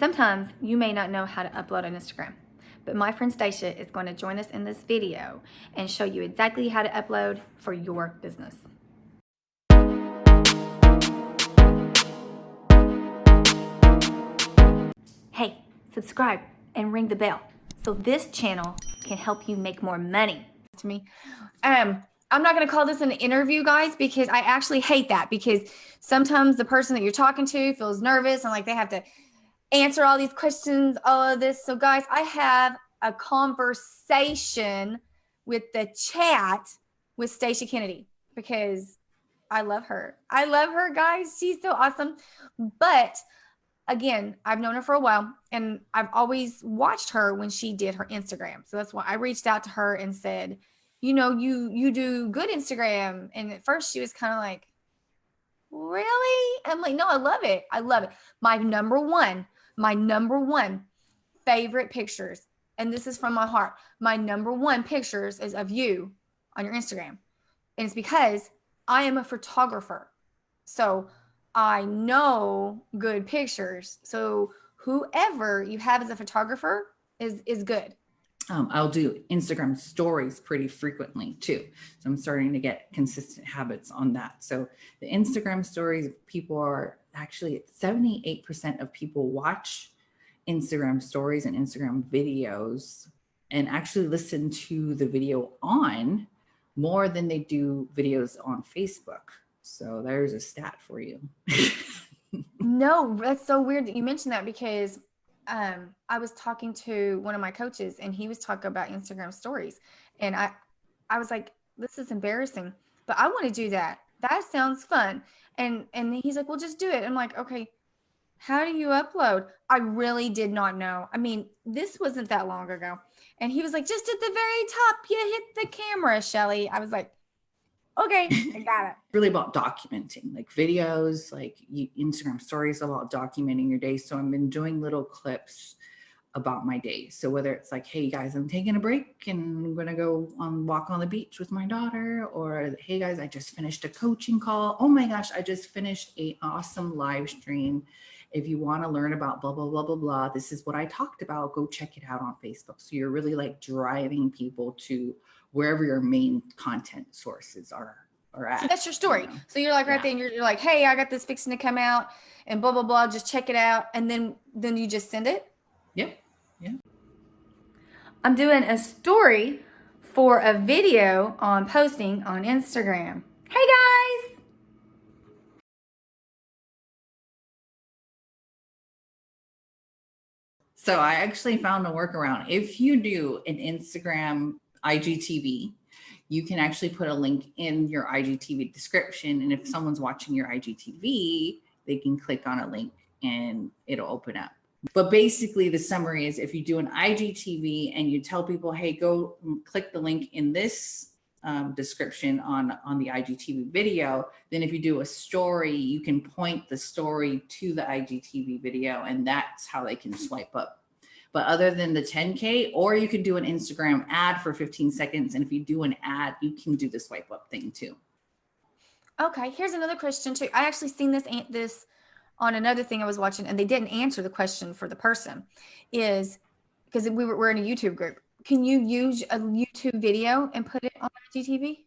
Sometimes you may not know how to upload on Instagram, but my friend Stacia is going to join us in this video and show you exactly how to upload for your business. Hey, subscribe and ring the bell so this channel can help you make more money. To me, I'm not going to call this an interview, guys, because I actually hate that, because sometimes the person that you're talking to feels nervous and like they have to answer all these questions, all of this. So guys, I have a conversation with the chat with Stacia Kennedy because I love her. I love her, guys. She's so awesome. But again, I've known her for a while and I've always watched her when she did her Instagram. So that's why I reached out to her and said, you know, you do good Instagram. And at first she was kind of like, really? I'm like, no, I love it. I love it. My number one favorite pictures, and this is from my heart, my number one pictures is of you on your Instagram. And it's because I am a photographer. So I know good pictures. So whoever you have as a photographer is good. I'll do Instagram stories pretty frequently too. So I'm starting to get consistent habits on that. So the Instagram stories, people are actually 78% of people watch Instagram stories and Instagram videos and actually listen to the video on more than they do videos on Facebook. So there's a stat for you. No, that's so weird that you mentioned that, because I was talking to one of my coaches and he was talking about Instagram stories, and I was like, this is embarrassing, but I want to do that. That sounds fun. And he's like, well, just do it. I'm like, okay, how do you upload? I really did not know. I mean, this wasn't that long ago. And he was like, just at the very top, you hit the camera, Shelly. I was like, okay, I got it. Really about documenting, like videos, like Instagram stories about documenting your day. So I've been doing little clips about my day. So whether it's like, hey guys, I'm taking a break and I'm gonna go on walk on the beach with my daughter, or hey guys, I just finished a coaching call. Oh my gosh, I just finished an awesome live stream. If you want to learn about blah, blah, blah, blah, blah, this is what I talked about. Go check it out on Facebook. So you're really like driving people to wherever your main content sources are at. So that's your story. So you're like right there, and you're like, hey, I got this fixing to come out and blah, blah, blah. Just check it out. And then you just send it. Yep. Yeah. I'm doing a story for a video on posting on Instagram. Hey guys. So I actually found a workaround. If you do an Instagram IGTV, you can actually put a link in your IGTV description. And if someone's watching your IGTV, they can click on a link and it'll open up. But basically the summary is, if you do an IGTV and you tell people, hey, go click the link in this description on the IGTV video, then if you do a story, you can point the story to the IGTV video, and that's how they can swipe up. But other than the 10K, or you could do an Instagram ad for 15 seconds. And if you do an ad, you can do the swipe up thing too. Okay, here's another question too. I actually seen this on another thing I was watching, and they didn't answer the question for the person, is because we're in a YouTube group. Can you use a YouTube video and put it on IGTV?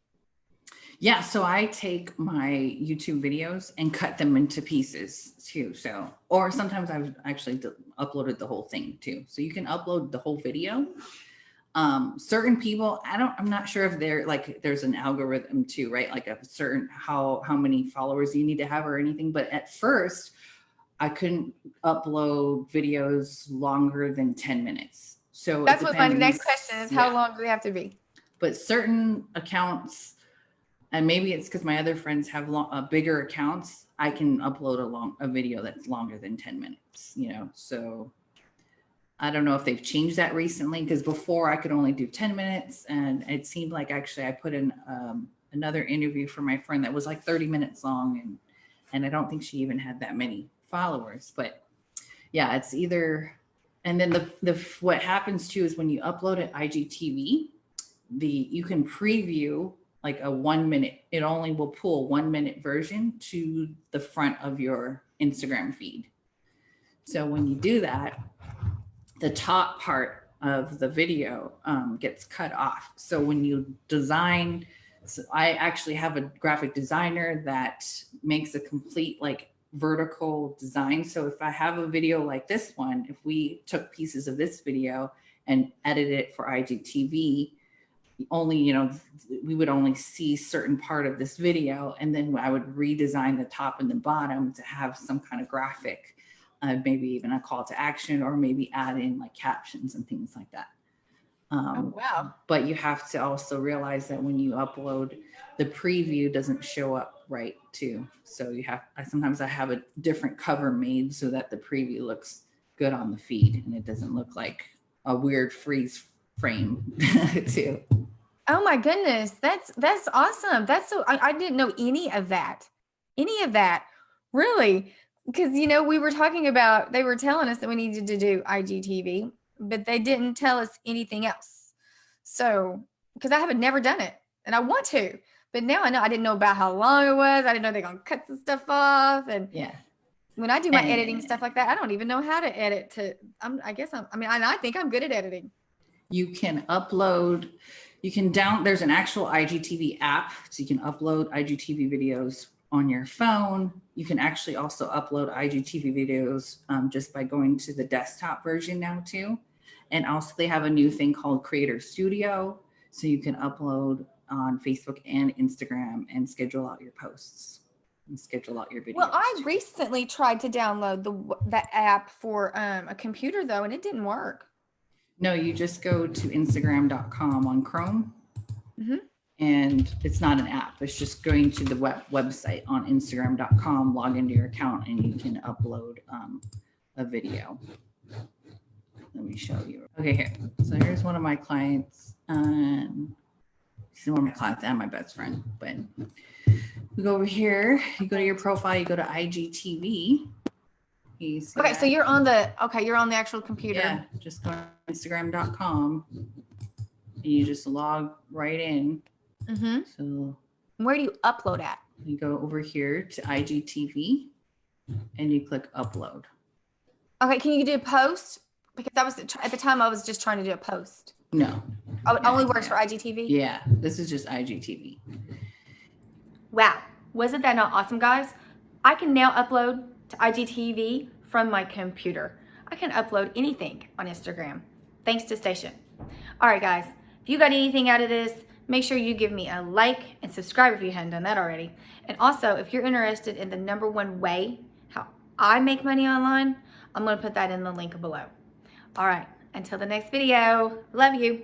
Yeah, so I take my YouTube videos and cut them into pieces too. So, or sometimes I've actually uploaded the whole thing too. So you can upload the whole video. Certain people, I'm not sure if they're like, there's an algorithm too, right? Like a certain, how many followers you need to have or anything. But at first I couldn't upload videos longer than 10 minutes. So that's what my next question is. How long do they have to be? But certain accounts, and maybe it's because my other friends have bigger accounts, I can upload a video that's longer than 10 minutes, you know? So I don't know if they've changed that recently, because before I could only do 10 minutes. And it seemed like actually I put in another interview for my friend that was like 30 minutes long. And I don't think she even had that many followers, but yeah, it's either, and then what happens too is when you upload an IGTV, you can preview like a 1 minute, it only will pull 1 minute version to the front of your Instagram feed. So when you do that, the top part of the video gets cut off. So when you design, so I actually have a graphic designer that makes a complete like vertical design. So if I have a video like this one, if we took pieces of this video and edited it for IGTV, only, you know, we would only see certain part of this video. And then I would redesign the top and the bottom to have some kind of graphic, maybe even a call to action, or maybe add in like captions and things like that. Oh, wow. But you have to also realize that when you upload, the preview doesn't show up right too. So you have, sometimes I have a different cover made so that the preview looks good on the feed and it doesn't look like a weird freeze frame too. Oh my goodness. That's awesome. That's so, I didn't know any of that. Really. Because, you know, we were talking about, they were telling us that we needed to do IGTV, but they didn't tell us anything else. So, because I haven't never done it and I want to, but now I know. I didn't know about how long it was. I didn't know they're going to cut the stuff off. And Yeah. when I do my editing stuff like that, I don't even know how to edit to, I think I'm good at editing. You can upload, there's an actual IGTV app, so you can upload IGTV videos on your phone. You can actually also upload IGTV videos just by going to the desktop version now too. And also they have a new thing called Creator Studio. So you can upload on Facebook and Instagram and schedule out your posts and schedule out your videos. Well, I recently tried to download that app for a computer though, and it didn't work. No, you just go to Instagram.com on Chrome. Mm-hmm. And it's not an app. It's just going to the website on Instagram.com, log into your account, and you can upload a video. Let me show you. Okay, here. So here's one of my clients. She's one of my clients and my best friend. But you go over here, you go to your profile, you go to IGTV. Okay, so you're on the actual computer. Yeah, just go to Instagram.com and you just log right in. Mm-hmm. So where do you upload at? You go over here to IGTV and you click upload. Okay, can you do post? Because that was at the time I was just trying to do a post. No. Oh, it only works for IGTV? Yeah, this is just IGTV. Wow, wasn't that not awesome, guys? I can now upload to IGTV from my computer. I can upload anything on Instagram thanks to Station. All right, guys, if you got anything out of this, make sure you give me a like and subscribe if you hadn't done that already. And also, if you're interested in the #1 way how I make money online, I'm going to put that in the link below. All right, until the next video, love you.